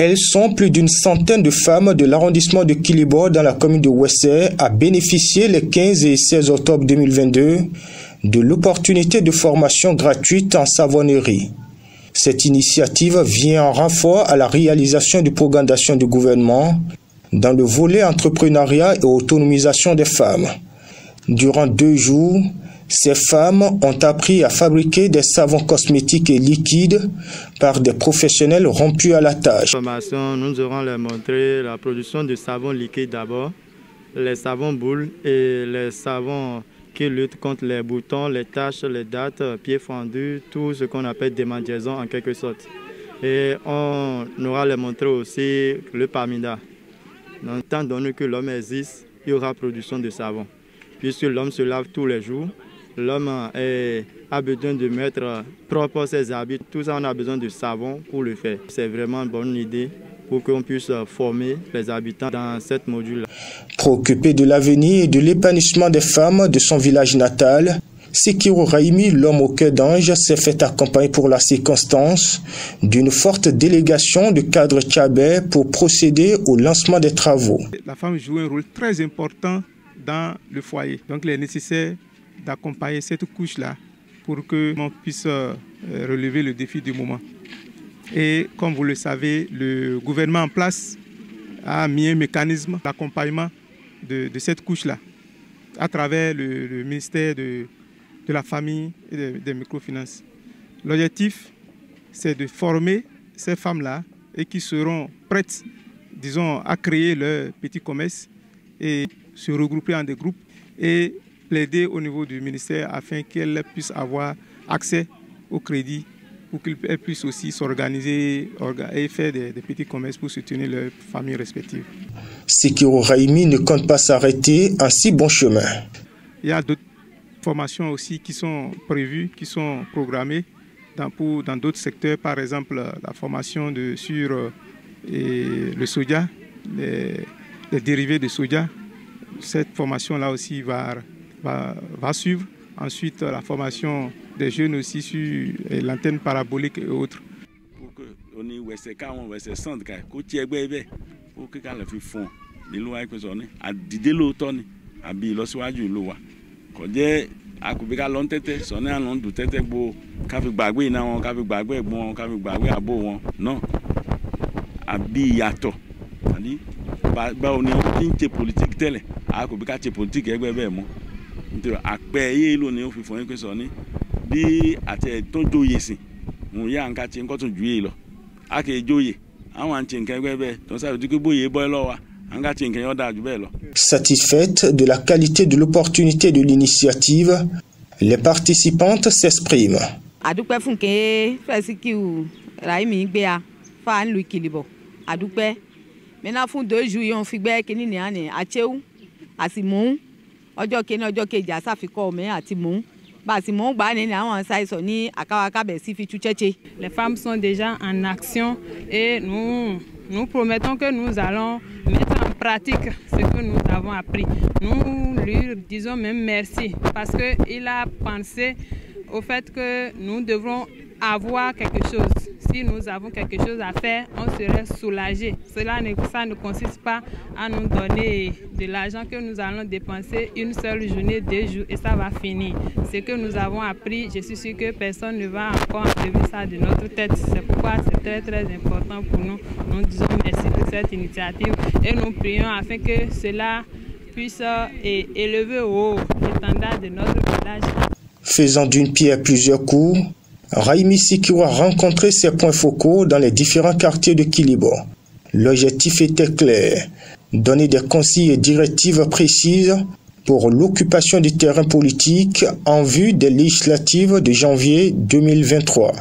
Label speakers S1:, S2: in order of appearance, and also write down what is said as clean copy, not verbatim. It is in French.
S1: Elles sont plus d'une centaine de femmes de l'arrondissement de Kilibo dans la commune de Ouessé à bénéficier les 15 et 16 octobre 2022 de l'opportunité de formation gratuite en savonnerie. Cette initiative vient en renfort à la réalisation du programme d'action du gouvernement dans le volet entrepreneuriat et autonomisation des femmes. Durant 2 jours, ces femmes ont appris à fabriquer des savons cosmétiques et liquides par des professionnels rompus à la tâche.
S2: Formation, nous aurons leur montrer la production de savons liquides d'abord, les savons boules et les savons qui luttent contre les boutons, les taches, les dattes, pieds fendus, tout ce qu'on appelle démangeaison en quelque sorte. Et on aura leur montrer aussi le Pamida. Donc, tant donné que l'homme existe, il y aura production de savon. Puisque l'homme se lave tous les jours, l'homme a besoin de mettre propre ses habits. Tout ça, on a besoin de savon pour le faire. C'est vraiment une bonne idée pour qu'on puisse former les habitants dans cette module.
S1: Préoccupé de l'avenir et de l'épanouissement des femmes de son village natal, Sekiro Raimi, l'homme au cœur d'ange, s'est fait accompagner pour la circonstance d'une forte délégation de cadres tchabais pour procéder au lancement des travaux.
S3: La femme joue un rôle très important dans le foyer. Donc il est nécessaire d'accompagner cette couche-là pour que l'on puisse relever le défi du moment. Et comme vous le savez, le gouvernement en place a mis un mécanisme d'accompagnement de cette couche-là à travers le ministère de la famille et des microfinances. L'objectif, c'est de former ces femmes-là et qui seront prêtes, disons, à créer leur petit commerce et se regrouper en des groupes et plaider au niveau du ministère afin qu'elles puissent avoir accès au crédit pour qu'elles puissent aussi s'organiser et faire des petits commerces pour soutenir leurs familles respectives.
S1: Sekiro Raimi ne compte pas s'arrêter en si bon chemin.
S3: Il y a d'autres formations aussi qui sont prévues, qui sont programmées dans d'autres secteurs, par exemple la formation sur le soja, les dérivés de soja. Cette formation-là aussi va suivre. Ensuite, la formation des jeunes aussi sur l'antenne parabolique et autres.
S4: Pour que on ait ces cas, on ait ces centres, pour que quand les filles font, les lois que sont à dider l'automne, à bien l'ossuage loi. Quand j'ai à couper l'on tête, sonner un long de tête beau, café bagoué, non, café bagoué, bon, café bagoué à beau, non, à biato. Ali, on est une politique telle, à couper politique, et bien, moi. À payer l'on au fond que sonner, dit à ton doyer, mon yang catching cotton duel. À que joye, I want to donc ça veut dire que boye boy loa.
S1: Satisfaite de la qualité de l'opportunité de l'initiative, les participantes s'expriment.
S5: Maintenant, font 2 jours, on fait que nous sommes à Tchéou, à Simon, ọjọ́ kejì ọjọ́ kejì àsáfikọ́ ọmọ àti mò ń bá a sì mò ń gbà ní àwọn ṣàìsàn ní àkàwákàbẹ̀ sí fi tú chẹ́chẹ́.
S6: Les femmes sont déjà en action et nous promettons que nous allons mettre en pratique ce que nous avons appris. Nous lui disons même merci parce qu'il a pensé au fait que nous devrons avoir quelque chose. Si nous avons quelque chose à faire, on serait soulagé. Ça ne consiste pas à nous donner de l'argent que nous allons dépenser une seule journée, 2 jours et ça va finir. Ce que nous avons appris, je suis sûr que personne ne va encore enlever ça de notre tête. C'est pourquoi c'est très très important pour nous. Nous disons merci pour cette initiative et nous prions afin que cela puisse élever au haut l'étendard de notre village.
S1: Faisant d'une pierre plusieurs coups, Raimi Sekiro a rencontré ses points focaux dans les différents quartiers de Kilibo. L'objectif était clair, donner des consignes et directives précises pour l'occupation du terrain politique en vue des législatives de janvier 2023.